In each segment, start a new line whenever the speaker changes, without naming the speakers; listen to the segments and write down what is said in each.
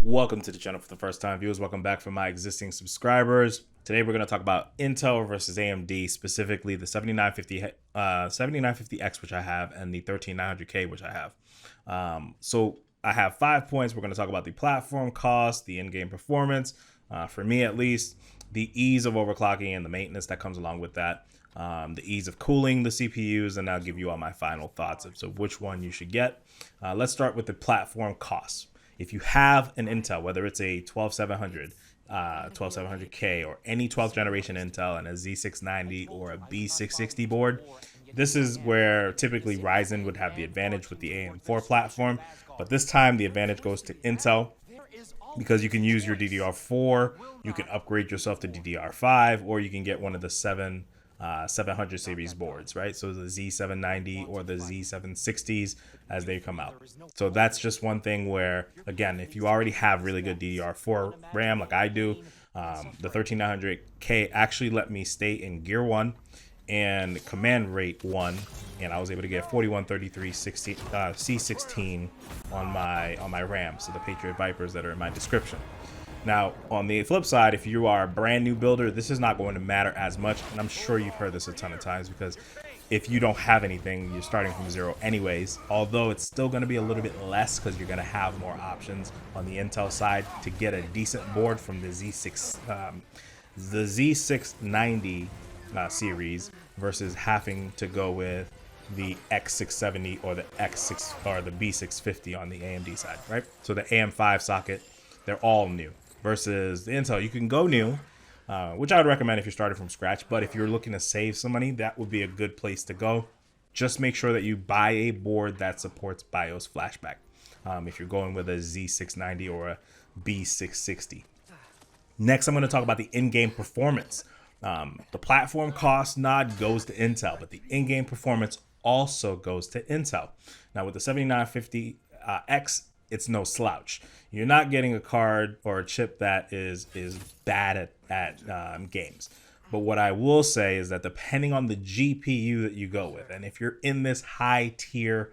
Welcome to the channel for the first time viewers. Welcome back for my existing subscribers. Today we're going to talk about Intel versus AMD, specifically the 7950X, which I have, and the 13900K, which I have. So I have 5 points. We're going to talk about the platform cost, the in-game performance, for me at least, the ease of overclocking and the maintenance that comes along with that, the ease of cooling the CPUs, and I'll give you all my final thoughts of which one you should get. Let's start with the platform costs. If you have an Intel, whether it's a 12700, 12700K, or any 12th generation Intel and a Z690 or a B660 board, this is where typically Ryzen would have the advantage with the AM4 platform. But this time the advantage goes to Intel because you can use your DDR4, you can upgrade yourself to DDR5, or you can get one of the 700 series boards, right? So the Z790 or the Z760s as they come out. So that's just one thing where, again, if you already have really good DDR4 RAM like I do, the 13900K actually let me stay in Gear 1 and Command Rate 1, and I was able to get 4133 C16 on my RAM, so the Patriot Vipers that are in my description. Now, on the flip side, if you are a brand new builder, this is not going to matter as much. And I'm sure you've heard this a ton of times because if you don't have anything, you're starting from zero anyways, although it's still going to be a little bit less because you're going to have more options on the Intel side to get a decent board from the Z690 series versus having to go with the X670 or the X6 or the B650 on the AMD side, right? So the AM5 socket, they're all new. Versus the Intel, you can go new, which I would recommend if you're starting from scratch. But if you're looking to save some money, that would be a good place to go. Just make sure that you buy a board that supports BIOS flashback if you're going with a Z690 or a B660. Next, I'm going to talk about the in-game performance. The platform cost nod goes to Intel, but the in-game performance also goes to Intel. Now, with the 7950X, it's no slouch. You're not getting a card or a chip that is bad at games. But what I will say is that depending on the GPU that you go with, and if you're in this high tier,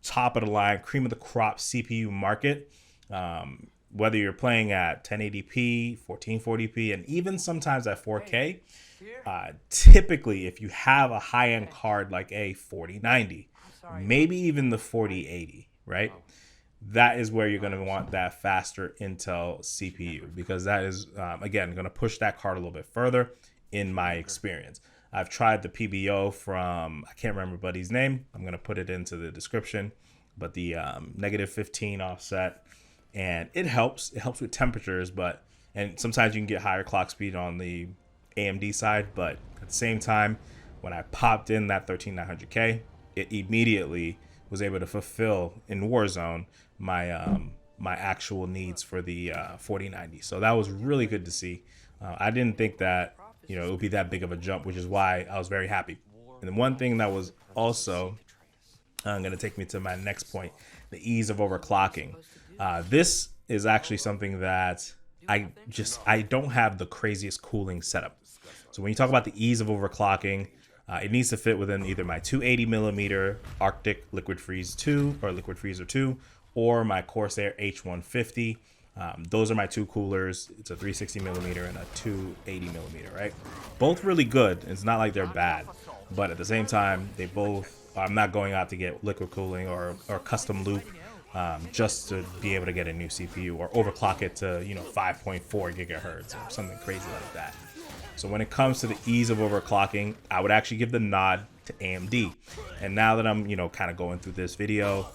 top of the line, cream of the crop CPU market, whether you're playing at 1080p, 1440p, and even sometimes at 4K, typically if you have a high-end card like a 4090, maybe even the 4080, right? That is where you're going to want that faster Intel CPU because that is, again, going to push that card a little bit further in my experience. I've tried the PBO from, I can't remember buddy's name. I'm going to put it into the description, but the -15 offset, and it helps. It helps with temperatures, and sometimes you can get higher clock speed on the AMD side, but at the same time, when I popped in that 13900K, it immediately was able to fulfill in Warzone my my actual needs for the 4090. So that was really good to see. I didn't think that it would be that big of a jump, which is why I was very happy. And then one thing that was also going to take me to my next point, the ease of overclocking. This is actually something that I don't have the craziest cooling setup. So when you talk about the ease of overclocking, it needs to fit within either my 280mm Arctic Liquid Freeze 2 or Liquid Freezer 2 or my Corsair H150. Those are my two coolers. It's a 360mm and a 280mm, right? Both really good. It's not like they're bad, but at the same time, they both, I'm not going out to get liquid cooling or custom loop just to be able to get a new CPU or overclock it to 5.4 gigahertz or something crazy like that. So when it comes to the ease of overclocking, I would actually give the nod to AMD. And now that I'm, kind of going through this video,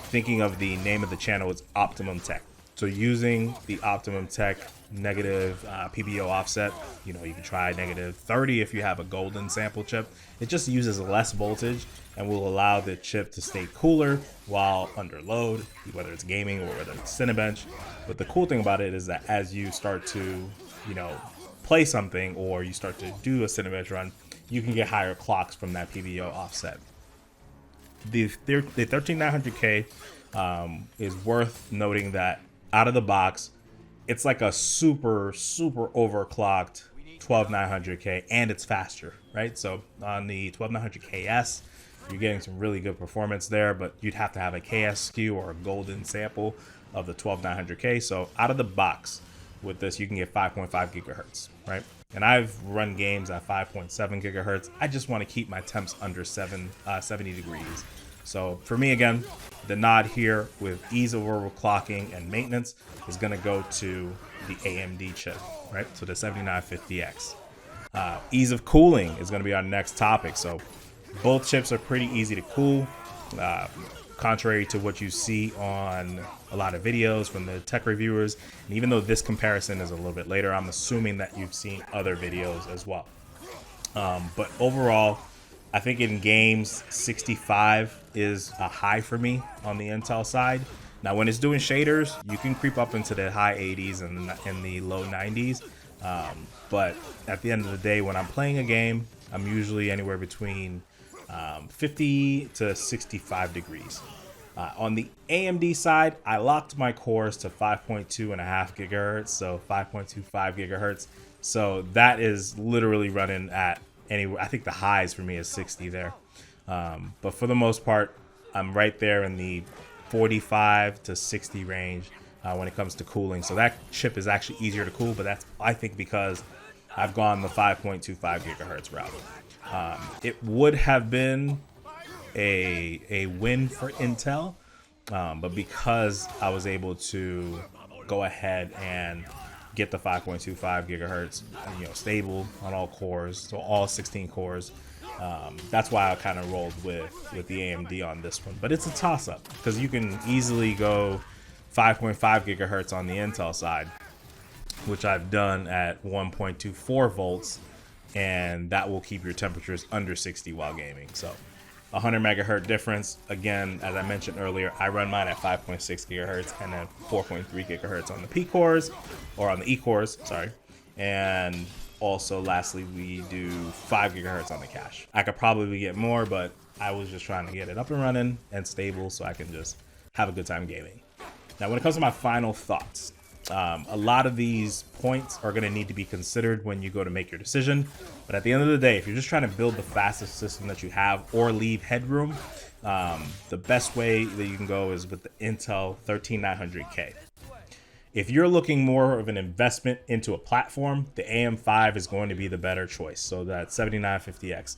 thinking of the name of the channel is Optimum Tech. So using the Optimum Tech negative PBO offset, you can try -30 if you have a golden sample chip. It just uses less voltage and will allow the chip to stay cooler while under load, whether it's gaming or whether it's Cinebench. But the cool thing about it is that as you start to, play something or you start to do a Cinebench run, you can get higher clocks from that PBO offset. The 13900K is worth noting that out of the box, it's like a super overclocked 12900K, and it's faster, right? So on the 12900KS, you're getting some really good performance there, but you'd have to have a KS SKU or a golden sample of the 12900K. So out of the box with this, you can get 5.5 gigahertz, right? And I've run games at 5.7 gigahertz. I just want to keep my temps under 70 degrees. So for me, again, the nod here with ease of overclocking and maintenance is going to go to the AMD chip, right? So the 7950X. Ease of cooling is going to be our next topic. So both chips are pretty easy to cool. Contrary to what you see on a lot of videos from the tech reviewers. And even though this comparison is a little bit later, I'm assuming that you've seen other videos as well. But overall, I think in games, 65 is a high for me on the Intel side. Now, when it's doing shaders, you can creep up into the high 80s and the low 90s. But at the end of the day, when I'm playing a game, I'm usually anywhere between 50 to 65 degrees. On the AMD side, I locked my cores to 5.2.5 gigahertz, so 5.25 gigahertz. So that is literally running at anywhere. I think the highs for me is 60 there. But for the most part, I'm right there in the 45 to 60 range when it comes to cooling. So that chip is actually easier to cool, but that's, I think, because I've gone the 5.25 gigahertz route. It would have been a win for Intel, but because I was able to go ahead and get the 5.25 gigahertz, stable on all cores, so all 16 cores, that's why I kind of rolled with the AMD on this one. But it's a toss-up because you can easily go 5.5 gigahertz on the Intel side, which I've done at 1.24 volts, and that will keep your temperatures under 60 while gaming. So 100 megahertz difference. Again, as I mentioned earlier, I run mine at 5.6 gigahertz and then 4.3 gigahertz on the P cores, or on the E cores, sorry. And also, lastly, we do 5 gigahertz on the cache. I could probably get more, but I was just trying to get it up and running and stable so I can just have a good time gaming. Now, when it comes to my final thoughts, a lot of these points are going to need to be considered when you go to make your decision. But at the end of the day, if you're just trying to build the fastest system that you have or leave headroom, the best way that you can go is with the Intel 13900K. If you're looking more of an investment into a platform, the AM5 is going to be the better choice. So that 7950X.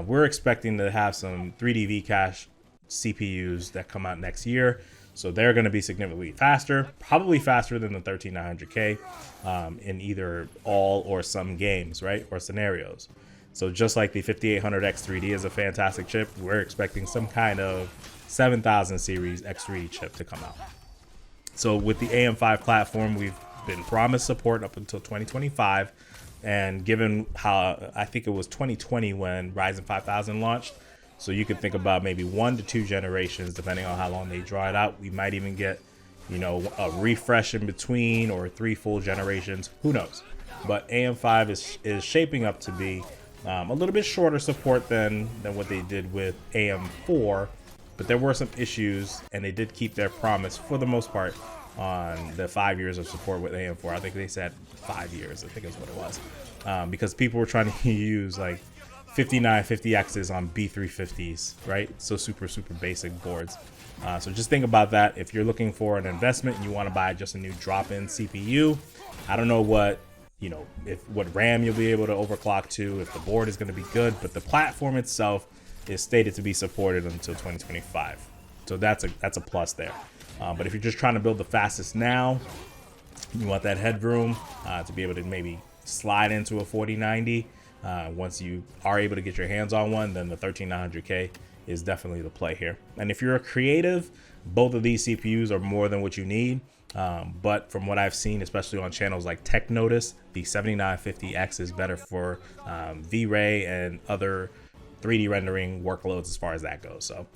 We're expecting to have some 3D V-Cache CPUs that come out next year. So they're going to be significantly faster, probably faster than the 13900K in either all or some games, right? Or scenarios. So just like the 5800X 3D is a fantastic chip, we're expecting some kind of 7000 series X3D chip to come out. So with the AM5 platform, we've been promised support up until 2025. And given how, I think it was 2020 when Ryzen 5000 launched, so you could think about maybe 1 to 2 generations, depending on how long they draw it out. We might even get, a refresh in between, or 3 full generations. Who knows? But AM5 is shaping up to be a little bit shorter support than what they did with AM4. But there were some issues, and they did keep their promise for the most part on the 5 years of support with AM4. I think they said 5 years, I think is what it was. Because people were trying to use like 5950Xs on B350s, right? So super basic boards. So just think about that. If you're looking for an investment and you want to buy just a new drop-in CPU, I don't know what RAM you'll be able to overclock to, if the board is going to be good, but the platform itself is stated to be supported until 2025. So that's a plus there. But if you're just trying to build the fastest now, you want that headroom to be able to maybe slide into a 4090. Once you are able to get your hands on one, then the 13900K is definitely the play here. And if you're a creative, both of these CPUs are more than what you need. But from what I've seen, especially on channels like Tech Notice, the 7950X is better for V-Ray and other 3D rendering workloads as far as that goes. So,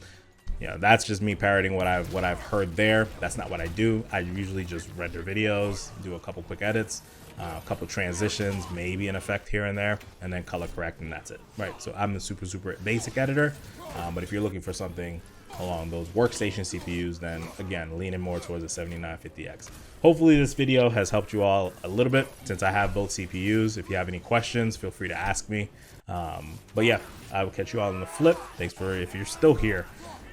that's just me parroting what I've heard there. That's not what I do. I usually just render videos, do a couple quick edits, a couple transitions, maybe an effect here and there, and then color correct, and that's it, right? So I'm a super basic editor, but if you're looking for something along those workstation CPUs, then again, leaning more towards the 7950X. Hopefully this video has helped you all a little bit, since I have both CPUs. If you have any questions, feel free to ask me. But yeah, I will catch you all on the flip. Thanks if you're still here.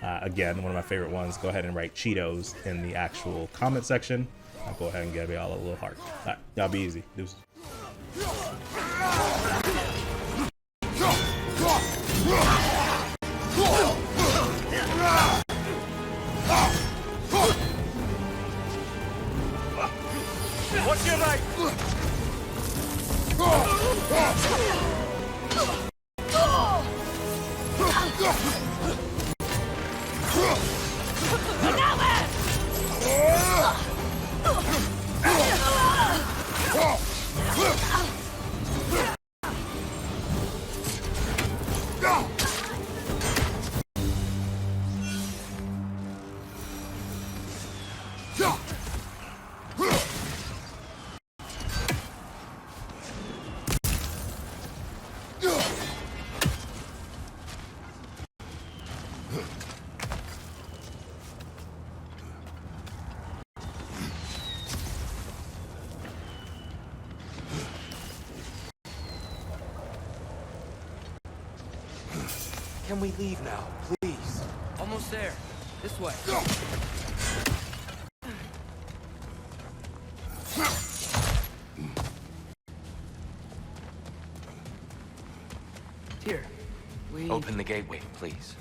Again, one of my favorite ones. Go ahead and write Cheetos in the actual comment section. I'll go ahead and give y'all a little heart. All right, y'all be easy. Deuces.
What's your right?
Can we leave now, please?
Almost there. This way. Here. We...
Open the gateway, please.